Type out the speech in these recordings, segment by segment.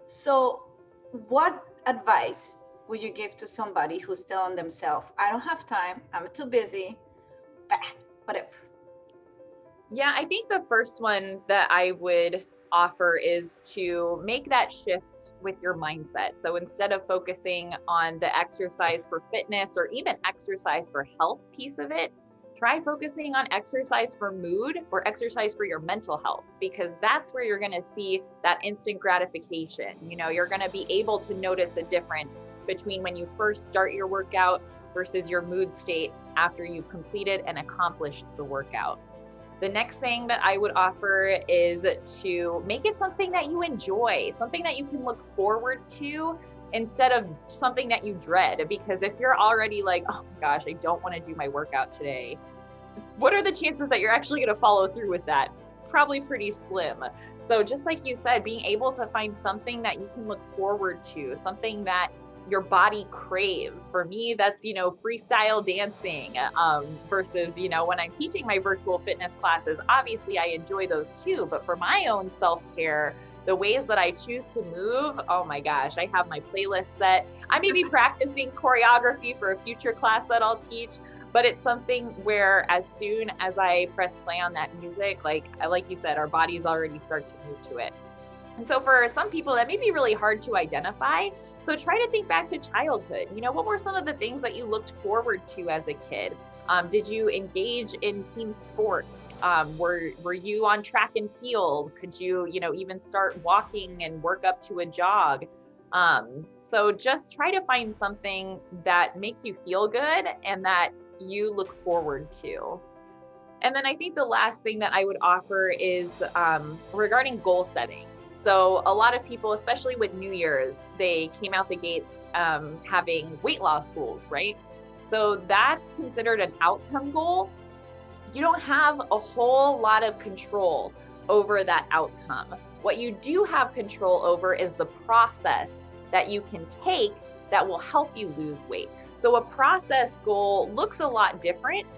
So, what advice would you give to somebody who's telling themselves, I don't have time, I'm too busy, bah, whatever? Yeah, I think the first one that I would offer is to make that shift with your mindset. So instead of focusing on the exercise for fitness or even exercise for health piece of it, try focusing on exercise for mood or exercise for your mental health, because that's where you're going to see that instant gratification. You're going to be able to notice a difference between when you first start your workout versus your mood state after you've completed and accomplished the workout. The next thing that I would offer is to make it something that you enjoy, something that you can look forward to instead of something that you dread. Because if you're already like, oh my gosh, I don't want to do my workout today, what are the chances that you're actually going to follow through with that? Probably pretty slim. So just like you said, being able to find something that you can look forward to, something that your body craves. For me, that's, freestyle dancing versus, when I'm teaching my virtual fitness classes, obviously I enjoy those too. But for my own self-care, the ways that I choose to move, oh my gosh, I have my playlist set. I may be practicing choreography for a future class that I'll teach, but it's something where as soon as I press play on that music, like you said, our bodies already start to move to it. And so for some people, that may be really hard to identify. So try to think back to childhood. What were some of the things that you looked forward to as a kid? Did you engage in team sports? Were you on track and field? Could you, even start walking and work up to a jog? So just try to find something that makes you feel good and that you look forward to. And then I think the last thing that I would offer is regarding goal setting. So a lot of people, especially with New Year's, they came out the gates having weight loss goals, right? So that's considered an outcome goal. You don't have a whole lot of control over that outcome. What you do have control over is the process that you can take that will help you lose weight. So a process goal looks a lot different.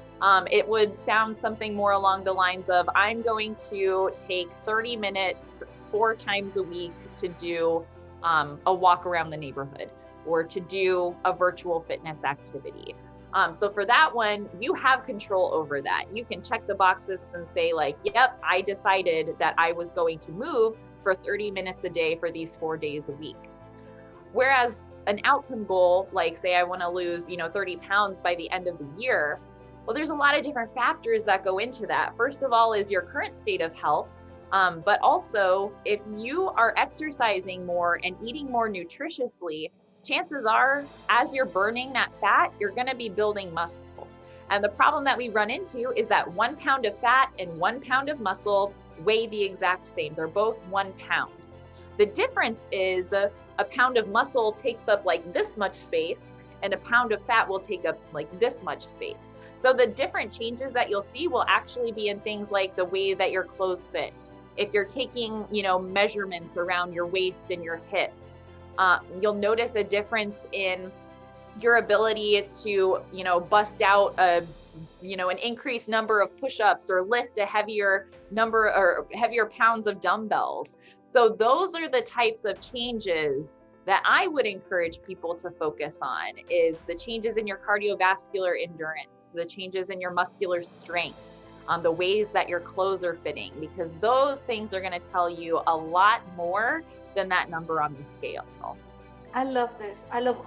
It would sound something more along the lines of, I'm going to take 30 minutes 4 times a week to do a walk around the neighborhood or to do a virtual fitness activity. So for that one, you have control over that. You can check the boxes and say like, yep, I decided that I was going to move for 30 minutes a day for these 4 days a week. Whereas an outcome goal, like say I want to lose, 30 pounds by the end of the year. Well, there's a lot of different factors that go into that. First of all is your current state of health. But also, if you are exercising more and eating more nutritiously, chances are, as you're burning that fat, you're going to be building muscle. And the problem that we run into is that 1 pound of fat and 1 pound of muscle weigh the exact same. They're both 1 pound. The difference is a pound of muscle takes up like this much space, and a pound of fat will take up like this much space. So the different changes that you'll see will actually be in things like the way that your clothes fit. If you're taking, measurements around your waist and your hips, you'll notice a difference in your ability to, bust out an increased number of push-ups or lift a heavier number or heavier pounds of dumbbells. So those are the types of changes that I would encourage people to focus on, is the changes in your cardiovascular endurance, the changes in your muscular strength, the ways that your clothes are fitting, because those things are going to tell you a lot more than that number on the scale. I love this. I love